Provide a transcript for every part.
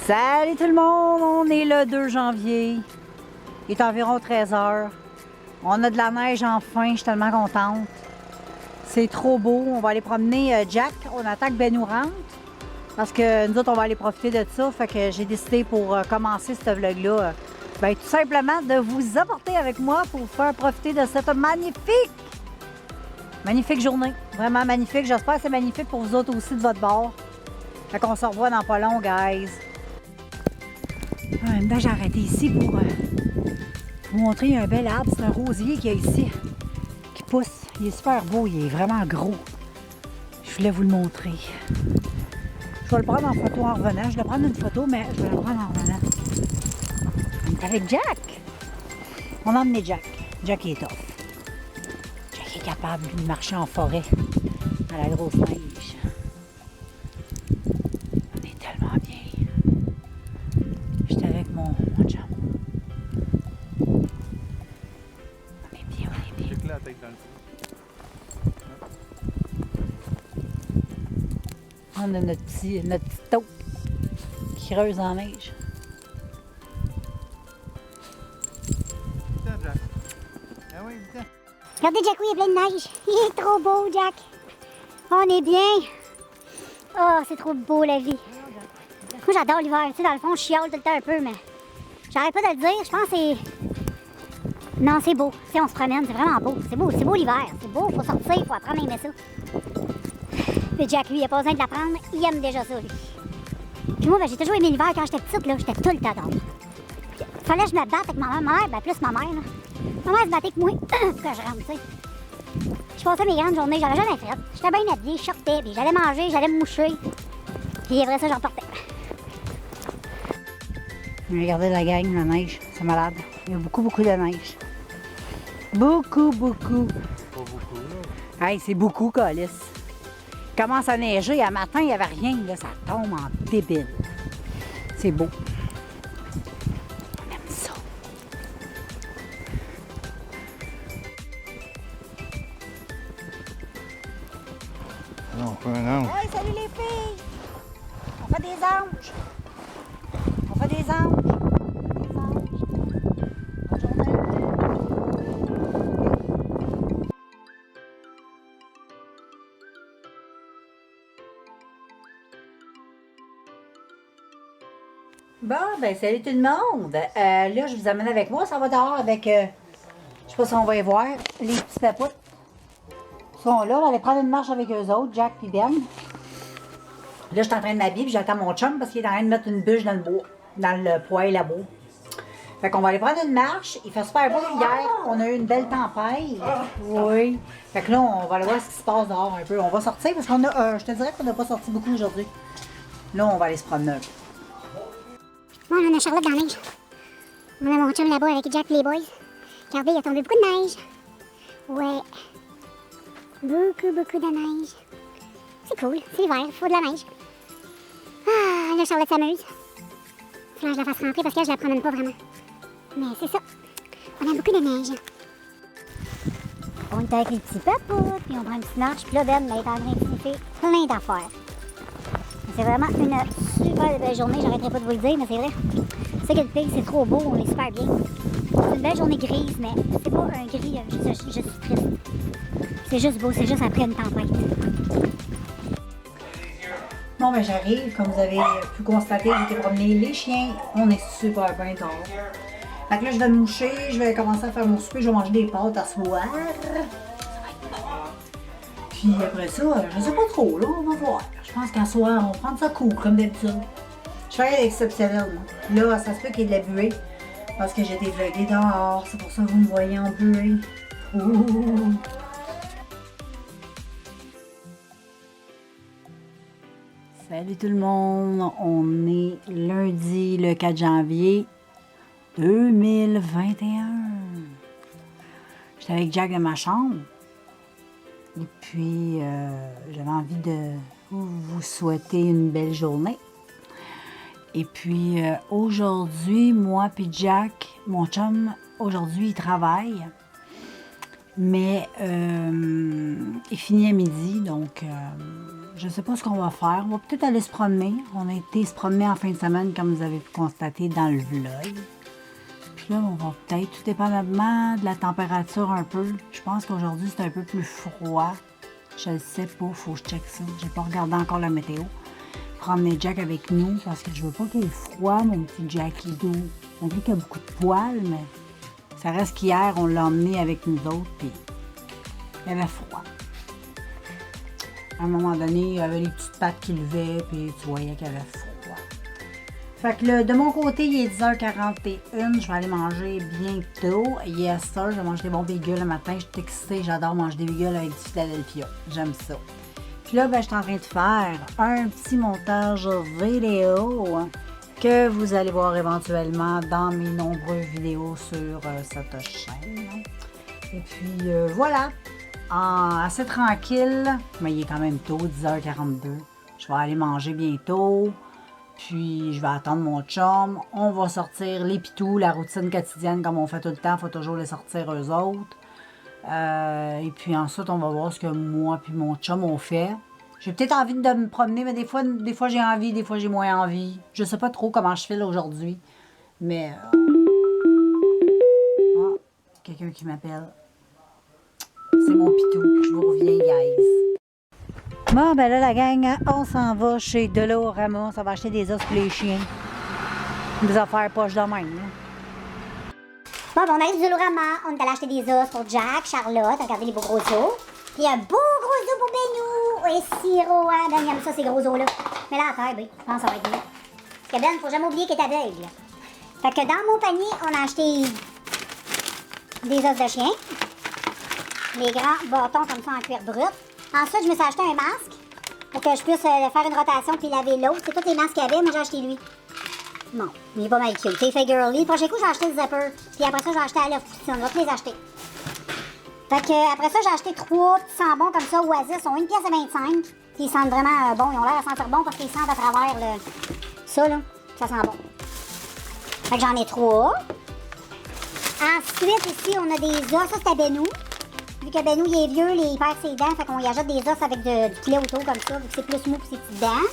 Salut tout le monde, on est le 2 janvier. Il est environ 13 h. On a de la neige enfin, je suis tellement contente. C'est trop beau. On va aller promener Jack. On attend que Ben nous rentre. Parce que nous autres, on va aller profiter de ça. Fait que j'ai décidé pour commencer ce vlog-là, tout simplement de vous apporter avec moi pour vous faire profiter de cette magnifique journée. Vraiment magnifique. J'espère que c'est magnifique pour vous autres aussi de votre bord. Fait qu'on se revoit dans pas long, guys. En même temps, j'ai arrêté ici pour vous montrer un bel arbre. C'est un rosier qu'il y a ici, qui pousse. Il est super beau, il est vraiment gros. Je voulais vous le montrer. Je vais le prendre en photo en revenant. Je vais prendre une photo, mais je vais la prendre en revenant. On est avec Jack. On a emmené Jack. Jack est tough. Jack est capable de marcher en forêt dans la grosse neige. On est tellement bien. J'étais avec mon chum. On est bien, on est bien. J'ai que la tête dans le fond. On a notre petite taupe qui creuse en neige. Tiens, Jack. Ah oui, tiens. Regardez Jack, oui, il y a plein de neige. Il est trop beau, Jack. On est bien. Oh, c'est trop beau, la vie. Moi, j'adore l'hiver. Tu sais, dans le fond, je chiale tout le temps un peu, mais j'arrête pas de le dire. Je pense que c'est... Non, c'est beau. Tu sais, on se promène, c'est vraiment beau. C'est beau l'hiver. C'est beau, faut sortir, faut apprendre à aimer ça. Puis Jack, lui, il a pas besoin de l'apprendre. Il aime déjà ça, lui. Puis moi, j'ai toujours aimé l'hiver. Quand j'étais petite, là, j'étais tout le temps dehors. Fallait que je me batte avec ma mère, plus ma mère, là. Ma mère se battait avec moi pour que je rentre, tu sais. Je passais mes grandes journées, j'avais jamais fait. J'étais bien habillée, je sortais, puis j'allais manger, j'allais me moucher. Puis après ça, j'en repartais. Regardez la gang, la neige, c'est malade. Il y a beaucoup de neige. Beaucoup. Pas beaucoup, là. Hey, c'est beaucoup, Colis. Il commence à neiger. À matin, il n'y avait rien. Là, ça tombe en débile. C'est beau. On aime ça. Non, pas un ange. Hey, salut les filles! On fait des anges. On fait des anges. Des anges. Bonne journée. Bon, salut tout le monde. Là, je vous amène avec moi. Ça va dehors avec, je sais pas si on va y voir, les petits papoutes. Ils sont là. On va aller prendre une marche avec eux autres, Jack et Ben. Là, je suis en train de m'habiller, puis j'attends mon chum parce qu'il est en train de mettre une bûche dans le bois, dans le poêle là-bas. Fait qu'on va aller prendre une marche. Il fait super beau hier. On a eu une belle tempête. Oui. Fait que là, on va aller voir ce qui se passe dehors un peu. On va sortir parce qu'on a, je te dirais qu'on n'a pas sorti beaucoup aujourd'hui. Là, on va aller se promener un peu. Bon, on a Charlotte dans la neige. On a mon chum là-bas avec Jack et les boys. Regardez, il a tombé beaucoup de neige. Ouais. Beaucoup de neige. C'est cool, c'est l'hiver, il faut de la neige. Ah, là, Charlotte s'amuse. Faut que je la fasse rentrer parce que je la promène pas vraiment. Mais c'est ça. On a beaucoup de neige. On est avec les petits papoutes, puis on prend une petite marche. Puis là, Ben, là, il est en train de sniffer plein d'affaires. C'est vraiment une super belle journée, j'arrêterai pas de vous le dire, mais c'est vrai. C'est que le pays, c'est trop beau, on est super bien. C'est une belle journée grise, mais c'est pas un gris, je suis triste. C'est juste beau, c'est juste après une tempête. Bon, j'arrive. Comme vous avez pu constater, j'ai été promener les chiens. On est super bien dehors. Fait que là, je vais me moucher, je vais commencer à faire mon souper, je vais manger des pâtes à soir. Ça va être bon. Puis après ça, je sais pas trop, là, on va voir. Je pense qu'à soir, on va prendre ça cool, comme d'habitude. Je fais rien d'exceptionnel, moi. Là, ça se peut qu'il y ait de la buée. Parce que j'ai été vloguée dehors. C'est pour ça que vous me voyez en buée. Ouh. Salut tout le monde, on est lundi le 4 janvier 2021. J'étais avec Jack dans ma chambre et puis j'avais envie de vous souhaiter une belle journée. Et puis aujourd'hui, moi puis Jack, mon chum, aujourd'hui il travaille, mais il finit à midi, donc je sais pas ce qu'on va faire. On va peut-être aller se promener. On a été se promener en fin de semaine, comme vous avez pu constater dans le vlog. Puis là, on va peut-être, tout dépendamment de la température un peu. Je pense qu'aujourd'hui, c'est un peu plus froid. Je ne sais pas, faut que je check ça. J'ai pas regardé encore la météo. Promener Jack avec nous parce que je veux pas qu'il ait froid, mon petit Jackie doux. On dit qu'il y a beaucoup de poils, mais ça reste qu'hier, on l'a emmené avec nous autres, puis il y avait froid. À un moment donné, il y avait les petites pattes qui levaient, puis tu voyais qu'il y avait froid. Fait que là, de mon côté, il est 10h41. Je vais aller manger bientôt. Yes, sir. Je vais manger des bons bagels le matin. Je suis excitée. J'adore manger des bagels avec du Philadelphia. J'aime ça. Puis là, ben, je suis en train de faire un petit montage vidéo que vous allez voir éventuellement dans mes nombreuses vidéos sur cette chaîne. Et puis, voilà. Assez tranquille, mais il est quand même tôt, 10h42. Je vais aller manger bientôt. Puis, je vais attendre mon chum. On va sortir les pitous, la routine quotidienne comme on fait tout le temps. Il faut toujours les sortir eux autres. Et puis ensuite, on va voir ce que moi et mon chum ont fait. J'ai peut-être envie de me promener, mais des fois j'ai envie, des fois j'ai moins envie. Je sais pas trop comment je file aujourd'hui. Mais... Ah, quelqu'un qui m'appelle. C'est mon pitou. Je vous reviens, guys. Bon, ben là, la gang, on s'en va chez Dolorama. Ça va acheter des os pour les chiens. Des affaires poches de même, là. Bon, ben, on arrive du Dolorama. On est allé acheter des os pour Jack, Charlotte. Regardez les beaux gros os. Puis un beau gros os pour Benou. Et sirop, hein. Ben, il aime ça, ces gros os-là. Mais là, à terre, ben, je pense que ça va être bien. Parce que Ben, faut jamais oublier qu'il est aveugle. Fait que dans mon panier, on a acheté des os de chien. Les grands bâtons comme ça en cuir brut. Ensuite, je me suis acheté un masque pour que je puisse faire une rotation puis laver l'autre. C'est tous les masques qu'il y avait, mais j'ai acheté lui. Bon, il est pas mal cute. Il fait girly. Le prochain coup, j'ai acheté le zipper. Puis après ça, j'ai acheté à l'œuf. On va tous les acheter. Fait que après ça, j'ai acheté 3 petits sambons comme ça, Oasis. Ils sont 1,25 $. Ils sentent vraiment bon. Ils ont l'air à sentir bon parce qu'ils sentent à travers ça, là. Ça sent bon. Fait que j'en ai 3. Ensuite, ici, on a des os. Ça, c'est à Benou. Vu que Benou, il est vieux, il perd ses dents, fait qu'on y ajoute des os avec du poulet autour comme ça, vu que c'est plus mou pour ses petites dents.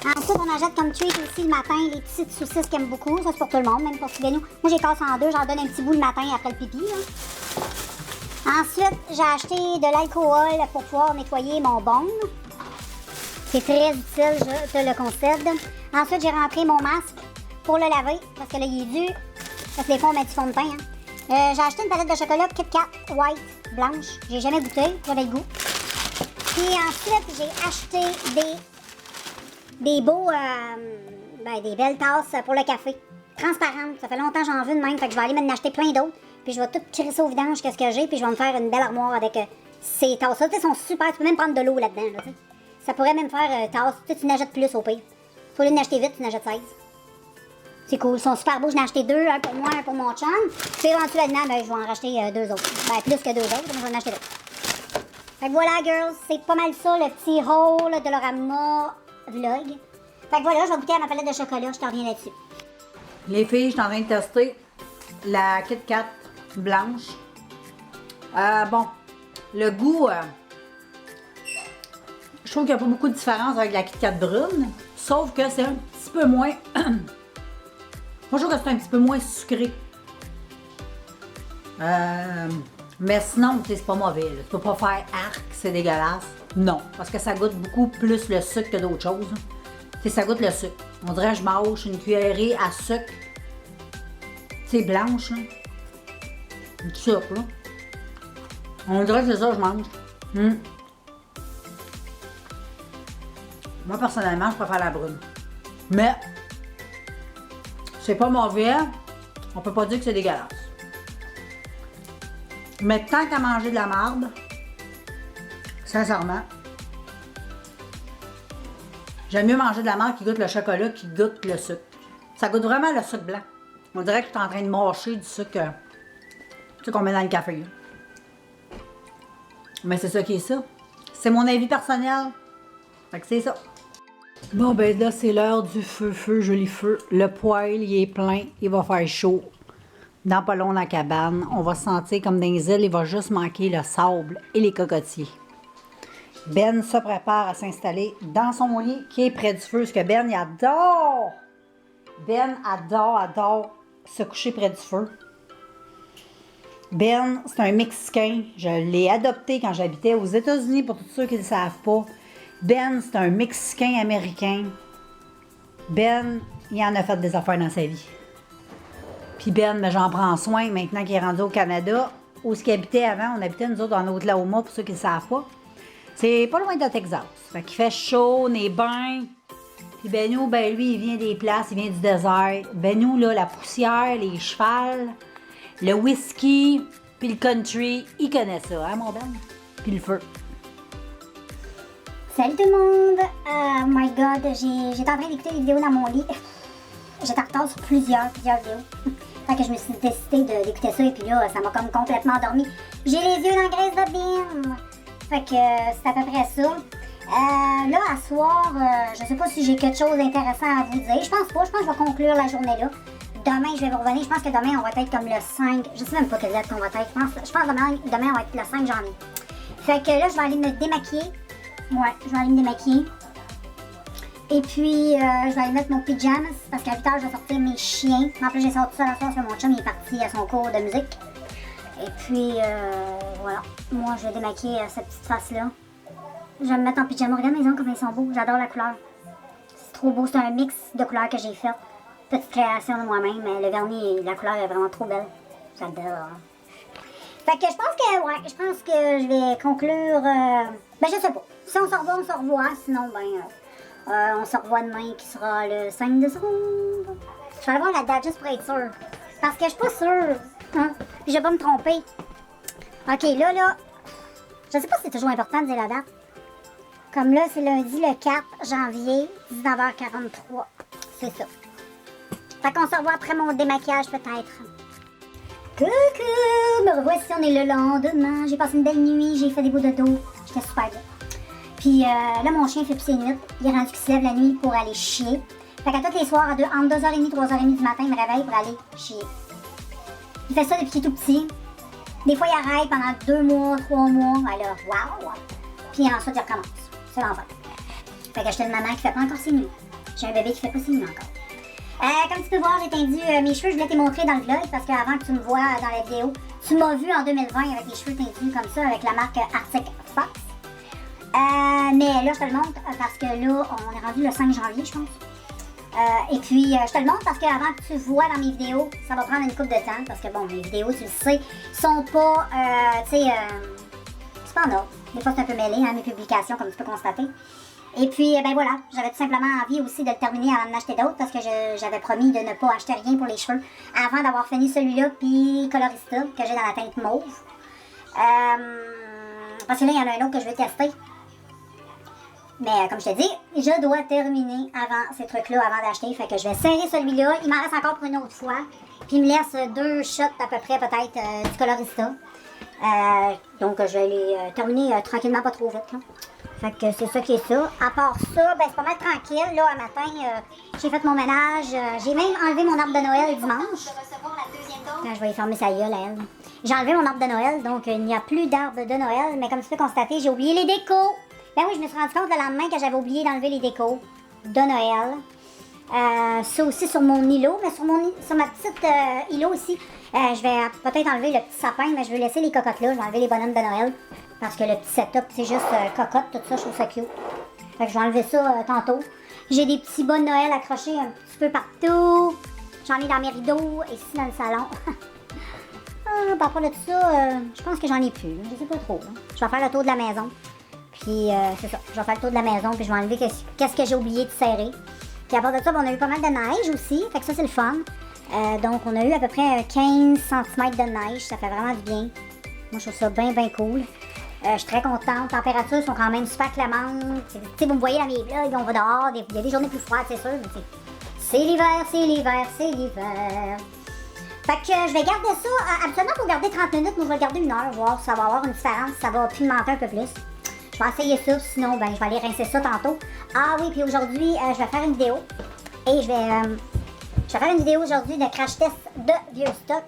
Ensuite, on ajoute comme treat aussi le matin les petites saucisses qu'il aime beaucoup. Ça, c'est pour tout le monde, même pour petit Benou. Moi, j'ai cassé en deux, j'en donne un petit bout le matin après le pipi, là. Ensuite, j'ai acheté de l'alcool pour pouvoir nettoyer mon bong. C'est très utile, je te le concède. Ensuite, j'ai rentré mon masque pour le laver, parce que là, il est dur. Parce que des fois, on met du fond de teint, hein. J'ai acheté une palette de chocolat Kit Kat White blanche. J'ai jamais goûté, j'avais le goût. Puis ensuite, j'ai acheté des beaux, des belles tasses pour le café. Transparentes. Ça fait longtemps que j'en veux de même, fait que je vais aller m'en acheter plein d'autres. Puis je vais tout tirer ça au vidange, qu'est-ce que j'ai, puis je vais me faire une belle armoire avec ces tasses-là. Tu sais, sont super, tu peux même prendre de l'eau là-dedans, là, tu sais. Ça pourrait même faire tasse. Tu n'achètes plus au pire. Faut l'en acheter vite, tu n'achètes 16. C'est cool, ils sont super beaux. J'en ai acheté 2, un pour moi, un pour mon chum. Puis éventuellement, ben, je vais en racheter 2 autres. Ben, plus que 2 autres, mais je vais en acheter d'autres. Fait que voilà, girls, c'est pas mal ça, le petit haul de Dolorama vlog. Fait que voilà, je vais goûter à ma palette de chocolat, je t'en reviens là-dessus. Les filles, je suis en train de tester la Kit Kat blanche. Bon, le goût, je trouve qu'il n'y a pas beaucoup de différence avec la Kit Kat brune, sauf que c'est un petit peu moins... Moi, je trouve que c'est un petit peu moins sucré. Mais sinon, c'est pas mauvais. Là. Tu peux pas faire arc, c'est dégueulasse. Non, parce que ça goûte beaucoup plus le sucre que d'autres choses. Ça goûte le sucre. On dirait que je mange une cuillerée à sucre. C'est blanche, là. Du sucre, là. On dirait que c'est ça que je mange. Moi, personnellement, je préfère la brune. Mais... c'est pas mauvais, on peut pas dire que c'est dégueulasse. Mais tant qu'à manger de la marde, sincèrement, j'aime mieux manger de la marde qui goûte le chocolat qui goûte le sucre. Ça goûte vraiment le sucre blanc. On dirait que je suis en train de mâcher du sucre, tu sais, qu'on met dans le café. Là. Mais c'est ça qui est ça. C'est mon avis personnel. Fait que c'est ça. Bon, ben là, c'est l'heure du feu, joli feu. Le poêle, il est plein, il va faire chaud. Dans pas long, dans la cabane, on va se sentir comme dans les îles, il va juste manquer le sable et les cocotiers. Ben se prépare à s'installer dans son lit qui est près du feu, parce que Ben, il adore! Ben adore se coucher près du feu. Ben, c'est un Mexicain. Je l'ai adopté quand j'habitais aux États-Unis, pour tous ceux qui ne le savent pas. Ben, c'est un Mexicain américain. Ben, il en a fait des affaires dans sa vie. Puis Ben, ben, j'en prends soin maintenant qu'il est rendu au Canada. Où ce qu'il habitait avant, on habitait nous autres en Oklahoma, pour ceux qui ne le savent pas. C'est pas loin de Texas. Fait qu'il fait chaud, on est bain. Puis Benou, ben lui, il vient des places, il vient du désert. Benou, là, la poussière, les chevals, le whisky, puis le country, il connaît ça, hein, mon Ben? Puis le feu. Salut tout le monde! Oh my god, j'étais en train d'écouter les vidéos dans mon lit. J'étais en retard sur plusieurs vidéos. Fait que je me suis décidée d'écouter ça et puis là, ça m'a comme complètement endormi. J'ai les yeux dans la graisse de bine! Fait que c'est à peu près ça. Là, à soir, je sais pas si j'ai quelque chose d'intéressant à vous dire. Je pense pas, je pense que je vais conclure la journée là. Demain, je vais vous revenir. Je pense que demain, on va être comme le 5. Je sais même pas quelle date on va être. Je pense que demain, on va être le 5 janvier. Fait que là, je vais aller me démaquiller. Ouais, je vais aller me démaquiller. Et puis, je vais aller mettre mon pyjama parce qu'à 8h, je vais sortir mes chiens. En plus, j'ai sorti ça la soir parce que mon chum il est parti à son cours de musique. Et puis, voilà. Moi, je vais démaquiller cette petite face-là. Je vais me mettre en pyjama. Regarde mes ongles comme ils sont beaux. J'adore la couleur. C'est trop beau. C'est un mix de couleurs que j'ai fait. Petite création de moi-même. Mais le vernis, la couleur est vraiment trop belle. J'adore. Fait que je pense que, ouais, je pense que je vais conclure. Ben, je sais pas. Si on se revoit, on se revoit. Sinon, ben, on se revoit demain qui sera le 5 décembre. Je vais aller voir la date juste pour être sûre. Parce que je suis pas sûre. Hein? Puis je vais pas me tromper. Ok, là. Je sais pas si c'est toujours important de dire la date. Comme là, c'est lundi le 4 janvier, 19h43. C'est ça. Fait qu'on se revoit après mon démaquillage peut-être. Coucou! Me revoici, on est le lendemain. J'ai passé une belle nuit, j'ai fait des bouts de dos. J'étais super bien. Puis là, mon chien fait pisser nuit. Il est rendu qu'il se lève la nuit pour aller chier. Fait qu'à tous les soirs, entre 2h30 et 3h30 du matin, il me réveille pour aller chier. Il fait ça depuis qu'il est tout petit. Des fois, il arrête pendant 2 mois, 3 mois. Alors, waouh! Puis ensuite, il recommence. C'est l'enfer. Fait que j'étais une maman qui fait pas encore ses nuits. J'ai un bébé qui fait pas ses nuits encore. Comme tu peux voir, j'ai tendu mes cheveux. Je voulais te montrer dans le vlog parce qu'avant que tu me vois dans la vidéo, tu m'as vu en 2020 avec les cheveux tendus comme ça avec la marque Arctic Fox. Mais là, je te le montre parce que là, on est rendu le 5 janvier, je pense. Et puis, je te le montre parce qu'avant que tu vois dans mes vidéos, ça va prendre une couple de temps parce que, bon, mes vidéos, tu le sais, sont pas, tu sais, c'est pas en ordre. Des fois, c'est un peu mêlé, hein, mes publications, comme tu peux constater. Et puis, ben voilà, j'avais tout simplement envie aussi de le terminer avant d'en acheter d'autres parce que j'avais promis de ne pas acheter rien pour les cheveux avant d'avoir fini celui-là, puis Colorista, que j'ai dans la teinte mauve. Parce que là, il y en a un autre que je veux tester. Mais comme je te dis, je dois terminer avant ces trucs-là, avant d'acheter. Fait que je vais serrer celui-là. Il m'en reste encore pour une autre fois. Puis il me laisse 2 shots à peu près, peut-être, du Colorista. Donc je vais les terminer tranquillement, pas trop vite. Là. Fait que c'est ça qui est ça. À part ça, ben c'est pas mal tranquille. Là, un matin, j'ai fait mon ménage. J'ai même enlevé mon arbre de Noël dimanche. Je vais y fermer sa gueule à elle. J'ai enlevé mon arbre de Noël, donc il n'y a plus d'arbre de Noël. Mais comme tu peux constater, j'ai oublié les décos. Ben oui, je me suis rendu compte le lendemain que j'avais oublié d'enlever les décos de Noël. Ça aussi sur mon îlot, mais sur ma petite îlot aussi, je vais peut-être enlever le petit sapin, mais je vais laisser les cocottes là. Je vais enlever les bonhommes de Noël. Parce que le petit setup, c'est juste cocotte, tout ça, je trouve ça cute. Fait que je vais enlever ça tantôt. J'ai des petits bas de Noël accrochés un petit peu partout. J'en ai dans mes rideaux, ici dans le salon. Par rapport à tout ça, je pense que j'en ai plus. Je sais pas trop. Hein. Je vais faire le tour de la maison. Puis c'est ça, je vais faire le tour de la maison, puis je vais enlever qu'est-ce que j'ai oublié de serrer. Puis à part de ça, on a eu pas mal de neige aussi, fait que ça c'est le fun. Donc on a eu à peu près 15 cm de neige, ça fait vraiment du bien. Moi je trouve ça bien cool. Je suis très contente, les températures sont quand même super clémentes. Tu sais, vous me voyez dans mes vlogs, on va dehors, il y a des journées plus froides, c'est sûr, mais c'est l'hiver, c'est l'hiver, c'est l'hiver. Fait que je vais garder ça, absolument pour garder 30 minutes, mais je vais le garder 1 heure, voir si ça va avoir une différence, si ça va pimenter un peu plus. Je vais essayer ça, sinon ben, je vais aller rincer ça tantôt. Ah oui, puis aujourd'hui, je vais faire une vidéo. Et je vais faire une vidéo aujourd'hui de crash test de vieux stock.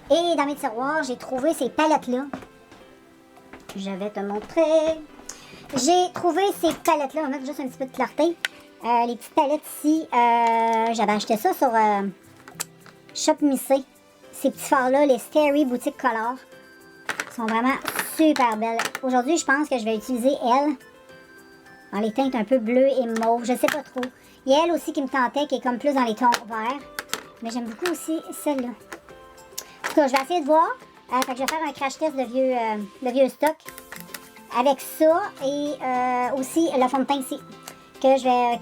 Et dans mes tiroirs, j'ai trouvé ces palettes-là. Je vais te montrer. J'ai trouvé ces palettes-là. On va mettre juste un petit peu de clarté. Les petites palettes ici, j'avais acheté ça sur Shop Missé. Ces petits phares-là, les Scary Boutique Color, sont vraiment super belles. Aujourd'hui, je pense que je vais utiliser elle dans les teintes un peu bleues et mauves. Je sais pas trop. Il y a elle aussi qui me tentait, qui est comme plus dans les tons verts. Mais j'aime beaucoup aussi celle-là. En tout cas, je vais essayer de voir. Fait que je vais faire un crash test de vieux stock. Avec ça et aussi le fond de teint ici. Que je vais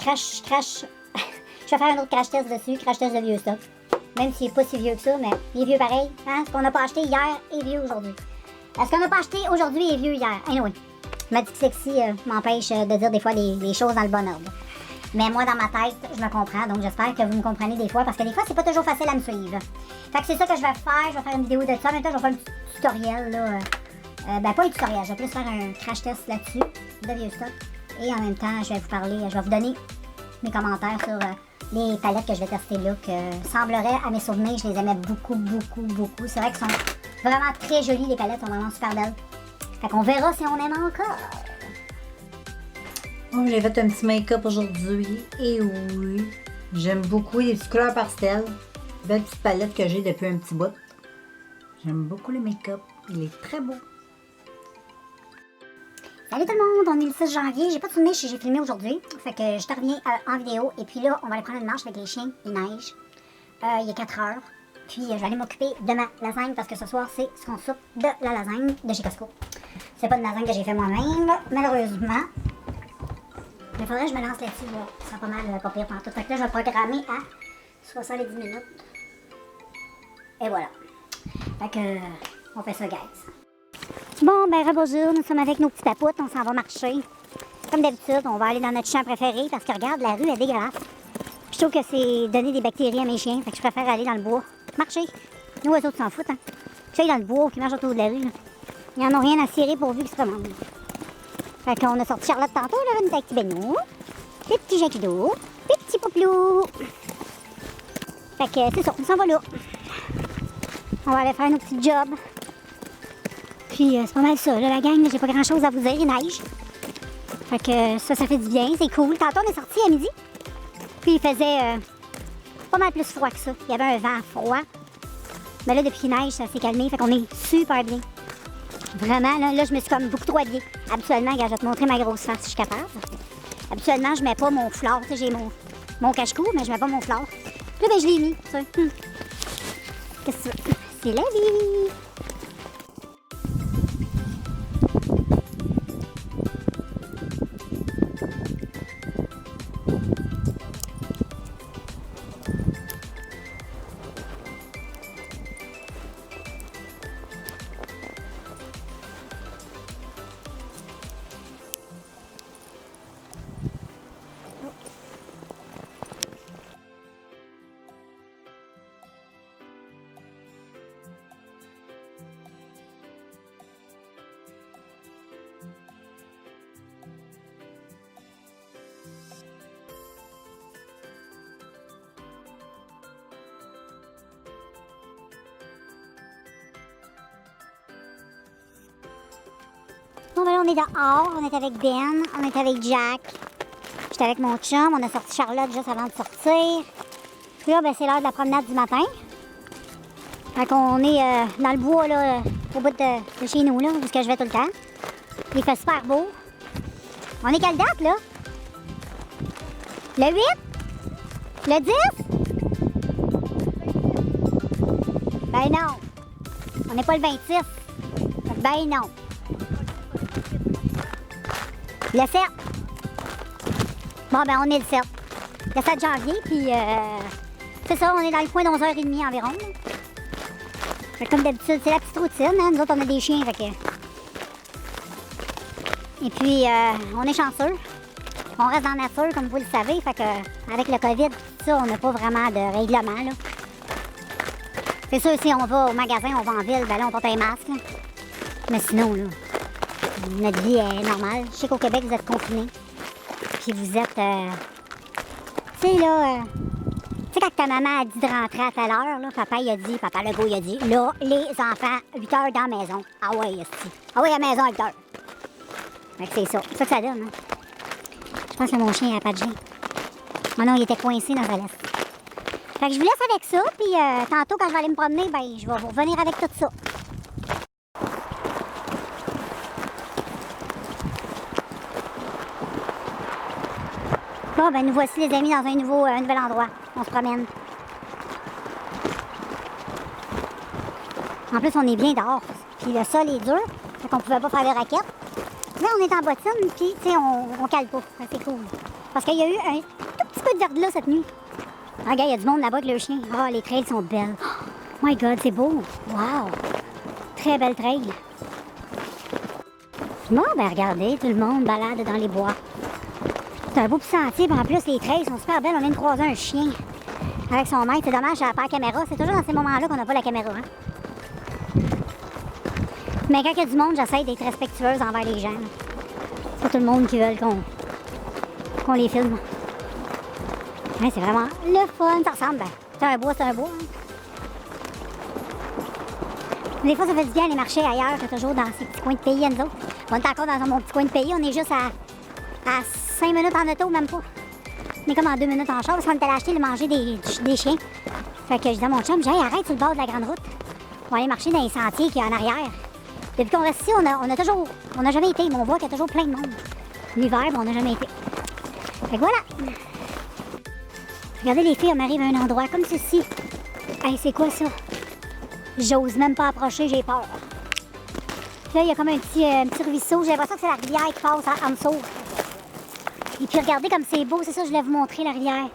je vais faire un autre crash test dessus. Crash test de vieux stock. Même s'il n'est pas si vieux que ça, mais il est vieux pareil. Hein? Ce qu'on n'a pas acheté hier est vieux aujourd'hui. Ce qu'on n'a pas acheté aujourd'hui est vieux hier. Anyway, Magic Sexy m'empêche de dire des fois les choses dans le bon ordre. Mais moi, dans ma tête, je me comprends. Donc, j'espère que vous me comprenez des fois. Parce que des fois, c'est pas toujours facile à me suivre. Fait que c'est ça que je vais faire. Je vais faire une vidéo de ça. En même temps, je vais faire un petit tutoriel. Là. Ben, pas un tutoriel. Je vais plus faire un crash test là-dessus. De vieux stock. Et en même temps, je vais vous parler. Je vais vous donner mes commentaires sur les palettes que je vais tester là. Que semblerait, à mes souvenirs, je les aimais beaucoup. C'est vrai qu'elles sont vraiment très jolies. Les palettes sont vraiment super belles. Fait qu'on verra si on aime encore. Oh, j'ai fait un petit make-up aujourd'hui. Et oui, j'aime beaucoup les petites couleurs pastel. Belle petite palette que j'ai depuis un petit bout. J'aime beaucoup le make-up. Il est très beau. Salut tout le monde, on est le 6 janvier. J'ai pas de souvenir si j'ai filmé aujourd'hui. Fait que je te reviens en vidéo. Et puis là, on va aller prendre une marche avec les chiens. Il neige. Il est 4 heures. Puis je vais aller m'occuper de ma lasagne parce que ce soir, c'est ce qu'on soupe de la lasagne de chez Costco. C'est pas une lasagne que j'ai fait moi-même, malheureusement. Mais il faudrait que je me lance là-dessus. Là. Ça sera pas mal, pas pire pour tout. Fait que là, je vais programmer à 70 minutes. Et voilà. Fait que, on fait ça, guys. Bon, ben, rebonjour. Nous sommes avec nos petits papoutes. On s'en va marcher. Comme d'habitude, on va aller dans notre champ préféré parce que, regarde, la rue est dégueulasse. Puis je trouve que c'est donner des bactéries à mes chiens. Fait que je préfère aller dans le bois. Marcher. Nous, eux autres s'en foutent, hein. Tu sais, dans le bois qui marchent autour de la rue, là. Ils en ont rien à cirer pourvu qu'ils se remontent. Fait qu'on a sorti Charlotte tantôt, là, avec un petit baignou, des petits jets d'eau, des petits pouploux. Fait que c'est ça, on s'en va là. On va aller faire nos petits jobs. Puis c'est pas mal ça, là, la gang, j'ai pas grand chose à vous dire, il neige. Fait que ça fait du bien, c'est cool. Tantôt on est sorti à midi, puis il faisait pas mal plus froid que ça. Il y avait un vent froid. Mais là, depuis qu'il neige, ça s'est calmé, fait qu'on est super bien. Vraiment, là, je me suis comme beaucoup trop habillée. Habituellement, regarde, je vais te montrer ma grosse face si je suis capable. Habituellement, je mets pas mon fleur. Tu sais, j'ai mon cache-cou, mais je mets pas mon fleur. Puis là, ben, je l'ai mis. Tu sais. Qu'est-ce que tu veux? C'est la vie! Bon, ben là, on est dehors, on est avec Ben, on est avec Jack. J'étais avec mon chum, on a sorti Charlotte juste avant de sortir. Puis là, ben, c'est l'heure de la promenade du matin. Fait qu'on est dans le bois, là, au bout de chez nous, là, où je vais tout le temps. Il fait super beau. On est quelle date, là? Le 8? Le 10? Ben non. On n'est pas le 26. Ben non. Le 7. Bon, ben on est le 7. Le 7 janvier, puis c'est ça, on est dans le coin d'11h30 environ. Fait comme d'habitude, c'est la petite routine, hein? Nous autres, on a des chiens, fait que... Et puis, on est chanceux. On reste dans la nature, comme vous le savez, fait que avec le COVID, tout ça, on n'a pas vraiment de règlement, là. C'est sûr, si on va au magasin, on va en ville, ben là, on porte un masque, là. Mais sinon, là, notre vie est normale. Je sais qu'au Québec, vous êtes confinés. Puis vous êtes... tu sais, là... tu sais, quand ta maman a dit de rentrer à telle heure, là, papa Legault, il a dit, là, les enfants, 8 heures dans la maison. Ah ouais, esti. Ah ouais, à la maison, 8 heures. Fait que c'est ça. C'est ça que ça donne. Hein. Je pense que mon chien n'a pas de chien. Oh non, il était coincé dans sa laisse. Fait que je vous laisse avec ça, puis tantôt quand je vais aller me promener, ben je vais vous revenir avec tout ça. Bon, ben nous voici les amis dans un nouvel endroit. On se promène. En plus, on est bien dehors. Puis le sol est dur, fait qu'on pouvait pas faire de raquettes. Là, on est en bottine, puis tu sais, on cale pas. C'est cool. Parce qu'il y a eu un tout petit peu de verglas cette nuit. Ah, regarde, il y a du monde là-bas avec le chien. Ah, les trails sont belles. Oh my God, c'est beau. Wow. Très belle trail. Bon, ben regardez, tout le monde balade dans les bois. C'est un beau petit sentier, puis en plus, les trails sont super belles. On vient de croiser un chien avec son maître. C'est dommage, elle n'a pas la caméra. C'est toujours dans ces moments-là qu'on n'a pas la caméra. Hein? Mais quand il y a du monde, j'essaie d'être respectueuse envers les gens. C'est pas tout le monde qui veut qu'on les filme. Ouais, c'est vraiment le fun, ça ressemble. Ben, c'est un bois, c'est un bois. Hein. Des fois, ça fait du bien aller marcher ailleurs que toujours dans ces petits coins de pays, nous autres. On est encore dans mon petit coin de pays, on est juste à 5 minutes en auto, même pas. On est comme en 2 minutes en char parce qu'on est allé acheter le manger des chiens. Fait que je dis à mon chum, arrête sur le bord de la grande route. On va aller marcher dans les sentiers qu'il y a en arrière. Depuis qu'on reste ici, on n'a jamais été, mais on voit qu'il y a toujours plein de monde. L'hiver, on n'a jamais été. Fait que voilà. Regardez les filles, on arrive à un endroit comme ceci. Hey, c'est quoi ça? J'ose même pas approcher, j'ai peur. Puis là, il y a comme un petit ruisseau. J'ai l'impression que c'est la rivière qui passe en dessous. Et puis regardez comme c'est beau, c'est ça, je voulais vous montrer la rivière.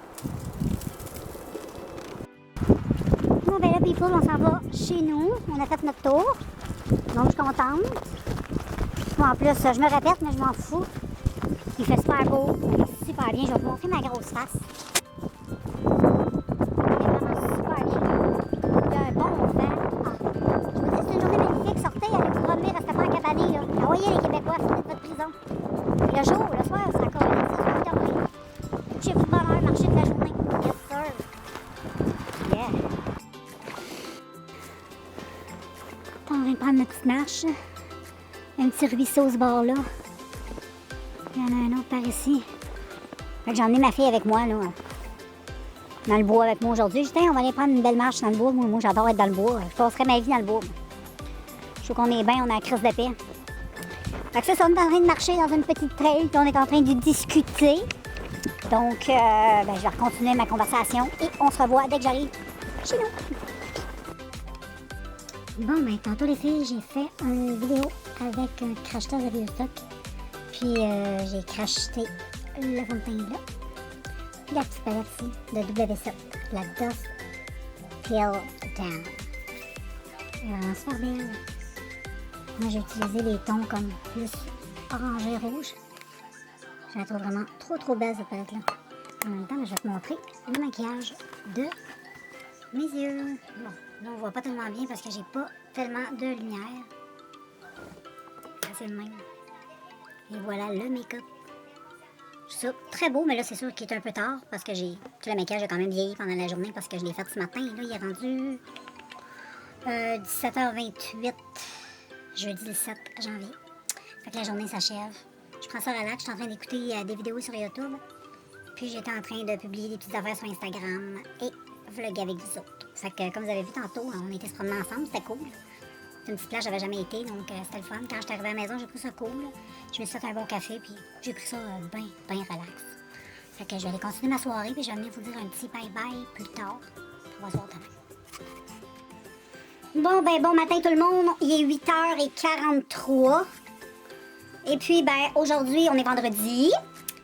Bon, ben là, people, on s'en va chez nous. On a fait notre tour. Donc, je suis contente. Bon, en plus, je me répète, mais je m'en fous. Il fait super beau, il fait super bien. Je vais vous montrer ma grosse face. Voyez les Québécois, sortez de votre prison. Le jour, le soir, c'est encore là, c'est 8h30. Couchez-vous de bonne heure, marchez de la journée. Yes, sir. Yeah. On vient de prendre notre petite marche. Un petit ruisseau ce bord-là. Il y en a un autre par ici. Fait que j'ai emmené ma fille avec moi, là. Dans le bois avec moi aujourd'hui. J'ai dit, on va aller prendre une belle marche dans le bois. Moi, j'adore être dans le bois. Je passerai ma vie dans le bois. Je trouve qu'on est bien, on a la crise de paix. Fait que ça, on est en train de marcher dans une petite trail, puis on est en train de discuter. Donc, je vais continuer ma conversation et on se revoit dès que j'arrive chez nous. Bon, ben, tantôt les filles, j'ai fait une vidéo avec un cracheteur de vieux stock. Puis, j'ai cracheté le fond de teint là. Puis la petite palette ici de WC, la Dust Peel Down. Elle est vraiment super belle. Moi, j'ai utilisé les tons comme plus orangé rouge. Je la trouve vraiment trop belle cette palette-là. En même temps, je vais te montrer le maquillage de mes yeux. Bon, là, on voit pas tellement bien parce que j'ai pas tellement de lumière. C'est le même. Et voilà le make-up. Ça, très beau, mais là, c'est sûr qu'il est un peu tard parce que tout le maquillage a quand même vieilli pendant la journée parce que je l'ai fait ce matin. Là, il est rendu 17h28. Jeudi le 7 janvier. Fait que la journée s'achève. Je prends ça relax. Je suis en train d'écouter des vidéos sur YouTube. Puis j'étais en train de publier des petites affaires sur Instagram et vlogger avec vous autres. Fait que comme vous avez vu tantôt, on était se promener ensemble. C'était cool. C'est une petite plage, j'avais jamais été, donc c'était le fun. Quand j'étais arrivée à la maison, j'ai pris ça cool. Je me suis fait un bon café, puis j'ai pris ça bien relax. Fait que je vais aller continuer ma soirée, puis je vais venir vous dire un petit bye-bye plus tard. On va se voir demain. Bon matin tout le monde, il est 8h43. Et puis, aujourd'hui, on est vendredi.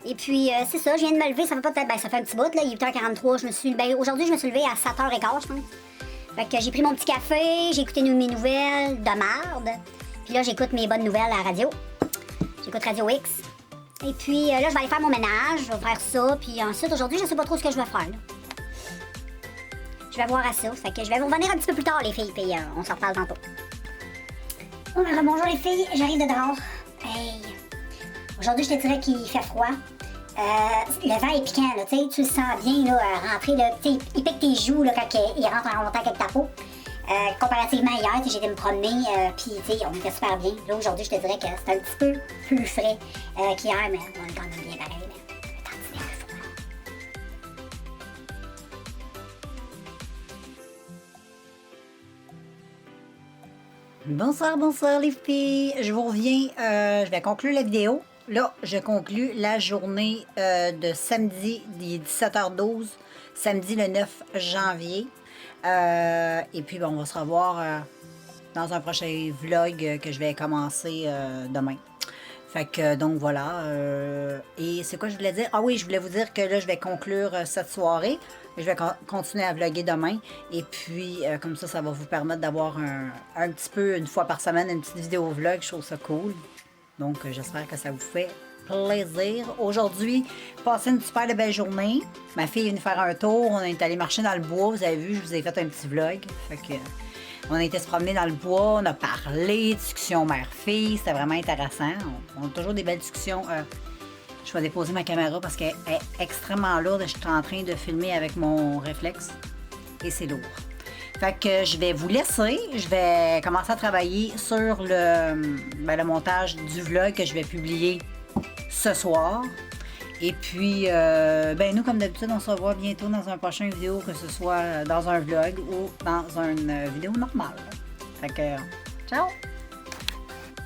Et puis, c'est ça, je viens de me lever, ça fait pas peut-être, ça fait un petit bout, là, il est 8h43. Aujourd'hui, je me suis levée à 7h15, je pense. Fait que j'ai pris mon petit café, j'ai écouté mes nouvelles de marde. Puis là, j'écoute mes bonnes nouvelles à la radio. J'écoute Radio X. Et puis, là, je vais aller faire mon ménage, je vais faire ça. Puis ensuite, aujourd'hui, je sais pas trop ce que je vais faire, là. Je vais voir à ça. Fait que je vais vous revenir un petit peu plus tard, les filles, puis on se reparle tantôt. Oh, bonjour les filles, j'arrive de dehors. Hey! Aujourd'hui, je te dirais qu'il fait froid. Le vent est piquant, là, tu le sens bien, là, rentrer, là, il pique tes joues, là, quand il rentre en contact avec ta peau. Comparativement à hier, j'ai été me promener, puis on était super bien. Là, aujourd'hui, je te dirais que c'est un petit peu plus frais qu'hier, mais on est quand même bien pareil. Bonsoir les filles. Je vous reviens, je vais conclure la vidéo. Là, je conclus la journée de samedi, il est 17h12, samedi le 9 janvier. Et puis, bon, on va se revoir dans un prochain vlog que je vais commencer demain. Fait que, donc voilà. Et c'est quoi je voulais dire? Ah oui, je voulais vous dire que là, je vais conclure cette soirée. Je vais continuer à vlogger demain. Et puis, comme ça va vous permettre d'avoir un petit peu, une fois par semaine, une petite vidéo vlog. Je trouve ça cool. Donc, j'espère que ça vous fait plaisir. Aujourd'hui, passez une super belle journée. Ma fille est venue faire un tour. On est allé marcher dans le bois. Vous avez vu, je vous ai fait un petit vlog. Fait que, on a été se promener dans le bois. On a parlé, discussion mère-fille. C'était vraiment intéressant. On a toujours des belles discussions. Je vais déposer ma caméra parce qu'elle est extrêmement lourde. Je suis en train de filmer avec mon réflexe. Et c'est lourd. Fait que je vais vous laisser. Je vais commencer à travailler sur le montage du vlog que je vais publier ce soir. Et puis, nous, comme d'habitude, on se revoit bientôt dans un prochain vidéo, que ce soit dans un vlog ou dans une vidéo normale. Fait que, ciao!